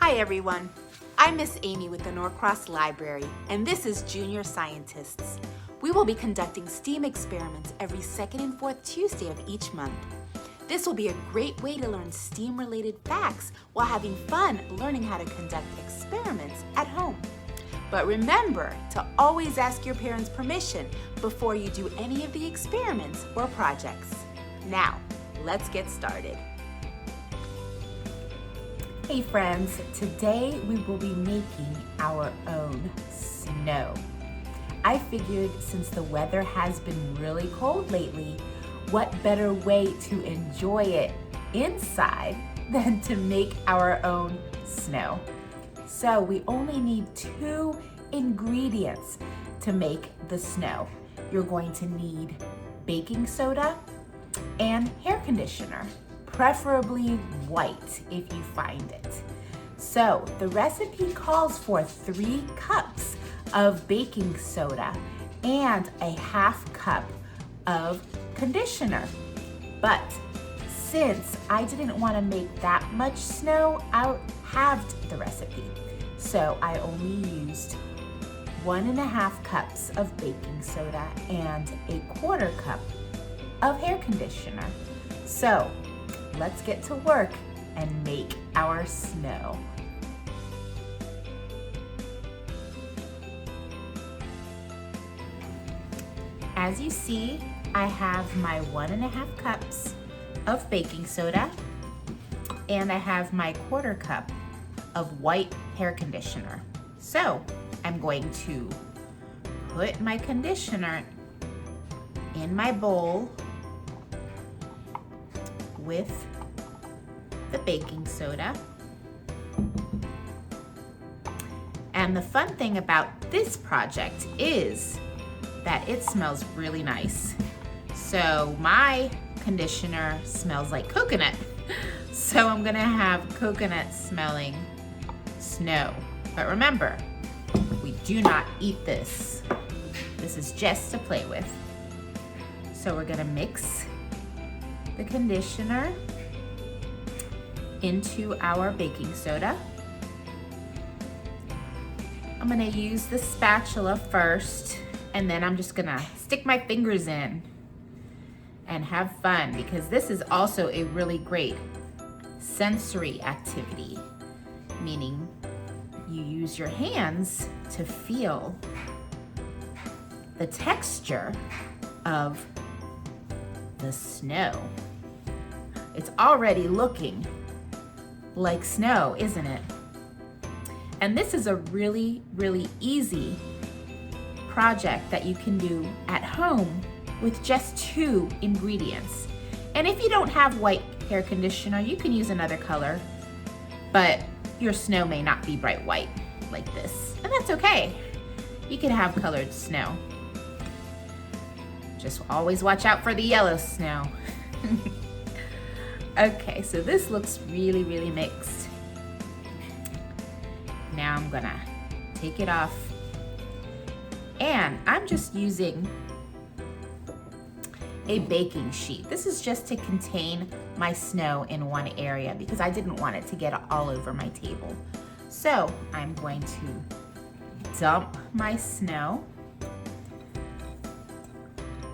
Hi everyone, I'm Miss Amy with the Norcross Library, and this is Junior Scientists. We will be conducting STEAM experiments every second and fourth Tuesday of each month. This will be a great way to learn STEAM-related facts while having fun learning how to conduct experiments at home. But remember to always ask your parents' permission before you do any of the experiments or projects. Now, let's get started. Hey friends, today we will be making our own snow. I figured since the weather has been really cold lately, what better way to enjoy it inside than to make our own snow? So we only need 2 ingredients to make the snow. You're going to need baking soda and hair conditioner, preferably white if you find it. So the recipe calls for 3 cups of baking soda and a half cup of conditioner. But since I didn't want to make that much snow, I halved the recipe. So I only used 1.5 cups of baking soda and 1/4 cup of hair conditioner. So let's get to work and make our snow. As you see, I have my 1.5 cups of baking soda and I have my 1/4 cup of white hair conditioner. So I'm going to put my conditioner in my bowl with the baking soda. And the fun thing about this project is that it smells really nice. So my conditioner smells like coconut. So I'm gonna have coconut smelling snow. But remember, we do not eat this. This is just to play with. So we're gonna mix the conditioner into our baking soda. I'm gonna use the spatula first, and then I'm just gonna stick my fingers in and have fun, because this is also a really great sensory activity, meaning you use your hands to feel the texture of the snow. It's already looking like snow, isn't it? And this is a really, really easy project that you can do at home with just 2 ingredients. And if you don't have white hair conditioner, you can use another color, but your snow may not be bright white like this, and that's okay. You can have colored snow. Just always watch out for the yellow snow. Okay, so this looks really, really mixed. Now I'm gonna take it off, and I'm just using a baking sheet. This is just to contain my snow in one area because I didn't want it to get all over my table. So I'm going to dump my snow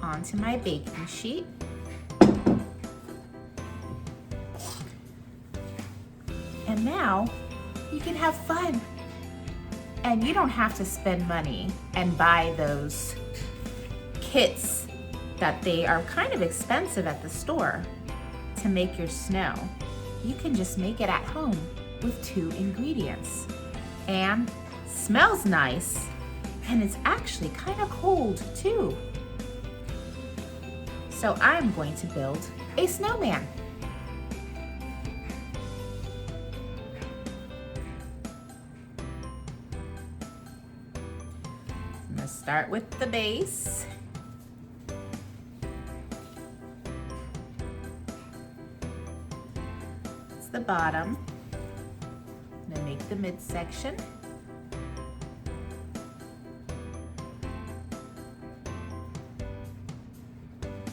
onto my baking sheet. And now you can have fun. And you don't have to spend money and buy those kits that they are kind of expensive at the store to make your snow. You can just make it at home with 2 ingredients. And smells nice, and it's actually kind of cold too. So I'm going to build a snowman. I'm gonna start with the base. It's the bottom. I'm gonna make the midsection.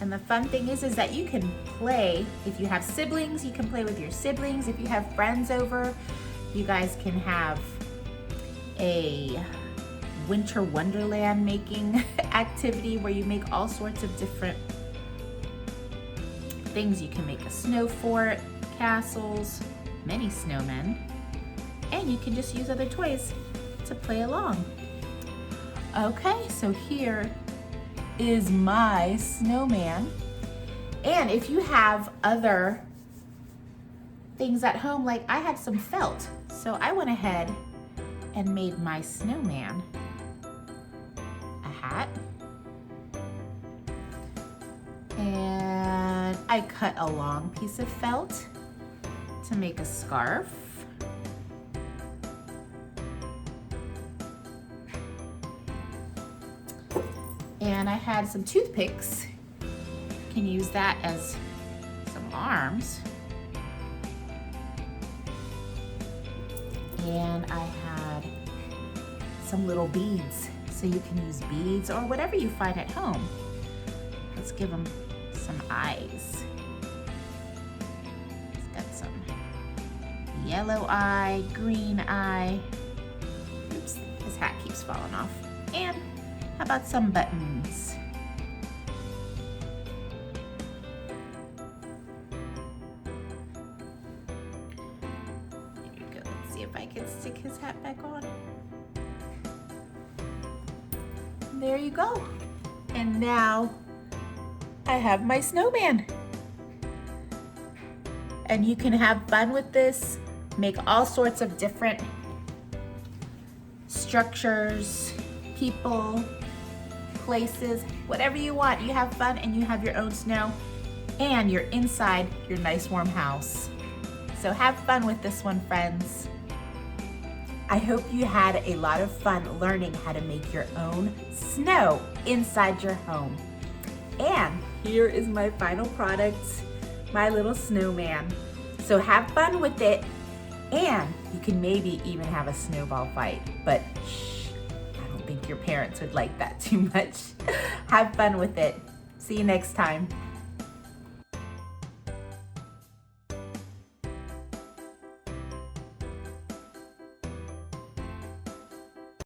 And the fun thing is that you can play, if you have siblings, you can play with your siblings. If you have friends over, You guys can have a winter wonderland making activity where you make all sorts of different things. You can make a snow fort, castles, many snowmen, and you can just use other toys to play along. Okay, so here is my snowman. And if you have other things at home, like I had some felt, so I went ahead and made my snowman a hat. And I cut a long piece of felt to make a scarf. And I had some toothpicks. You can use that as some arms. And I had some little beads. So you can use beads or whatever you find at home. Let's give them some eyes. It's got some yellow eye, green eye. Oops, his hat keeps falling off. And how about some buttons? There you go. Let's see if I can stick his hat back on. There you go. And now I have my snowman. And you can have fun with this. Make all sorts of different structures, people, places, whatever you want. You have fun and you have your own snow and you're inside your nice warm house. So have fun with this one, friends. I hope you had a lot of fun learning how to make your own snow inside your home. And here is my final product, my little snowman. So have fun with it, and you can maybe even have a snowball fight, but shh, I don't think your parents would like that too much. Have fun with it. See you next time.